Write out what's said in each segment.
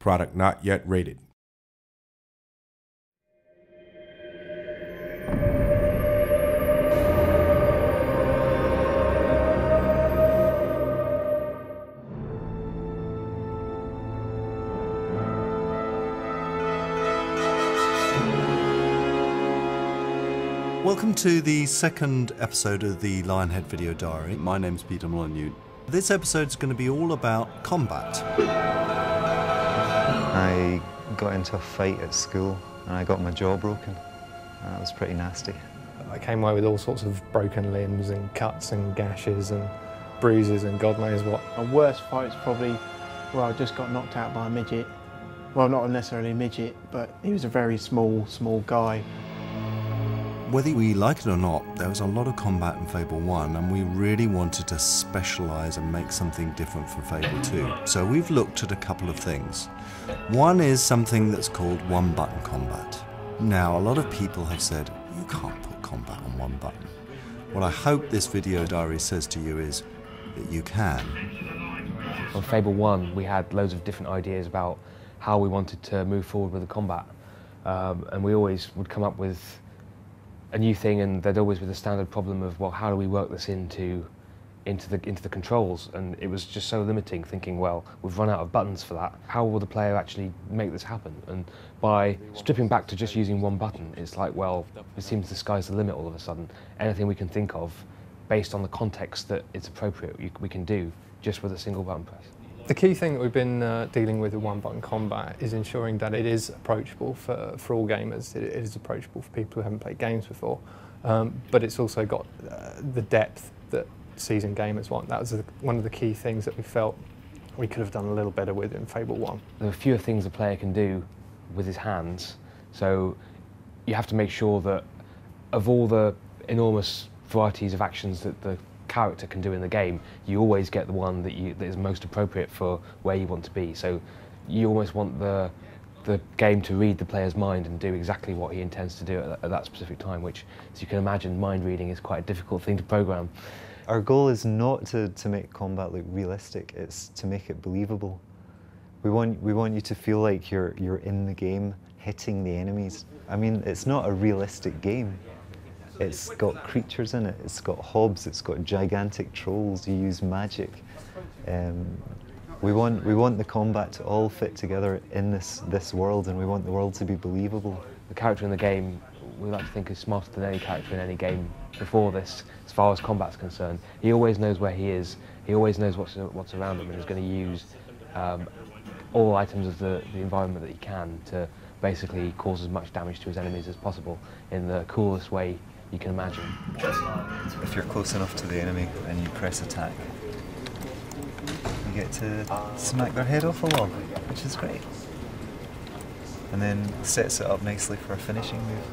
Product not yet rated. Welcome to the second episode of the Lionhead Video Diary. My name's Peter Molyneux. This episode's going to be all about combat. I got into a fight at school and I got my jaw broken. That was pretty nasty. I came away with all sorts of broken limbs and cuts and gashes and bruises and God knows what. My worst fight's probably where I just got knocked out by a midget. Well, not necessarily a midget, but he was a very small guy. Whether we like it or not, there was a lot of combat in Fable 1 and we really wanted to specialise and make something different for Fable 2. So we've looked at a couple of things. One is something that's called one-button combat. Now, a lot of people have said, you can't put combat on one button. What I hope this video diary says to you is that you can. On Fable 1, we had loads of different ideas about how we wanted to move forward with the combat. And we always would come up with a new thing, and there'd always be the standard problem of, well, how do we work this into the controls? And it was just so limiting, thinking, well, we've run out of buttons for that. How will the player actually make this happen? And by stripping back to just using one button, it's like, well, it seems the sky's the limit all of a sudden. Anything we can think of, based on the context that it's appropriate, we can do just with a single button press. The key thing that we've been dealing with one-button combat is ensuring that it is approachable for all gamers. It is approachable for people who haven't played games before, but it's also got the depth that seasoned gamers want. That was one of the key things that we felt we could have done a little better with in Fable 1. There are fewer things a player can do with his hands, so you have to make sure that of all the enormous varieties of actions that the character can do in the game, you always get the one that is most appropriate for where you want to be. So you almost want the game to read the player's mind and do exactly what he intends to do at that specific time, which, as you can imagine, mind reading is quite a difficult thing to program. Our goal is not to make combat look realistic, it's to make it believable. We want you to feel like you're in the game, hitting the enemies. I mean, it's not a realistic game. It's got creatures in it, it's got hobs, it's got gigantic trolls, you use magic. We want the combat to all fit together in this world, and we want the world to be believable. The character in the game, we like to think, is smarter than any character in any game before this, as far as combat's concerned. He always knows where he is, he always knows what's around him, and is going to use all items of the environment that he can to basically cause as much damage to his enemies as possible in the coolest way you can imagine. If you're close enough to the enemy and you press attack, you get to smack their head off a log, which is great. And then sets it up nicely for a finishing move.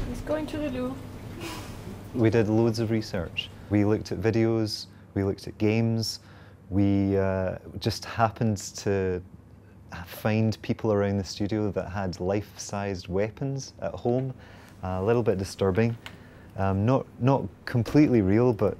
He's going to the loo. We did loads of research. We looked at videos, we looked at games, we just happened to find people around the studio that had life-sized weapons at home. A little bit disturbing. Not completely real, but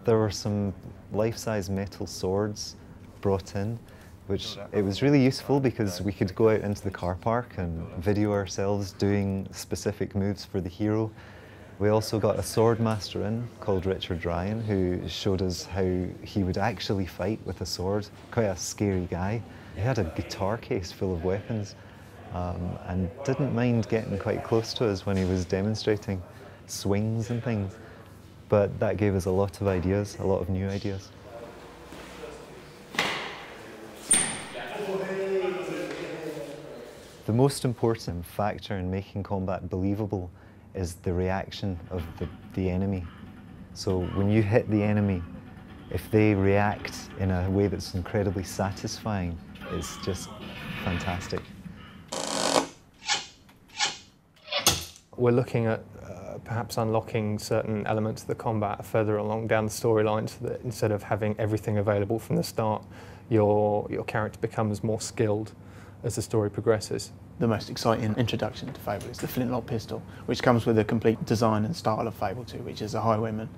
there were some life-size metal swords brought in, which it was really useful because we could go out into the car park and video ourselves doing specific moves for the hero. We also got a sword master in called Richard Ryan, who showed us how he would actually fight with a sword. Quite a scary guy. He had a guitar case full of weapons and didn't mind getting quite close to us when he was demonstrating swings and things. But that gave us a lot of ideas, a lot of new ideas. The most important factor in making combat believable is the reaction of the enemy. So when you hit the enemy, if they react in a way that's incredibly satisfying, it's just fantastic. We're looking at perhaps unlocking certain elements of the combat further along down the storyline, so that instead of having everything available from the start, your character becomes more skilled as the story progresses. The most exciting introduction to Fable is the flintlock pistol, which comes with a complete design and style of Fable 2, which is a highwayman.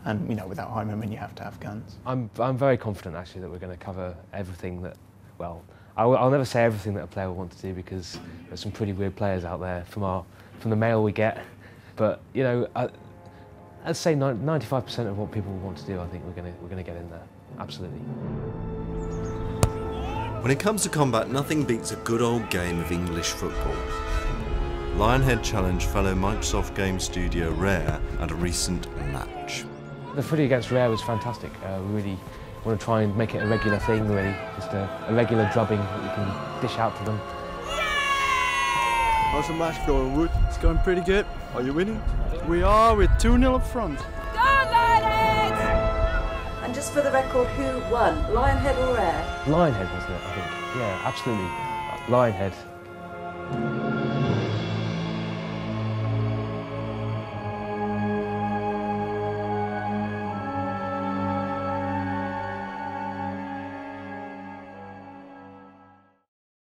And without Heimerman, you have to have guns. I'm very confident actually that we're going to cover everything that, well, I'll never say everything that a player will want to do because there's some pretty weird players out there from the mail we get. But I'd say 95% of what people want to do, I think we're going to get in there. Absolutely. When it comes to combat, nothing beats a good old game of English football. Lionhead challenged fellow Microsoft game studio Rare at a recent match. The footy against Rare was fantastic. We really want to try and make it a regular thing, really. Just a regular drubbing that we can dish out to them. How's the match going, Wood? It's going pretty good. Are you winning? We are, with 2-0 up front. Go Lionhead! And just for the record, who won? Lionhead or Rare? Lionhead, wasn't it, I think? Yeah, absolutely. Lionhead.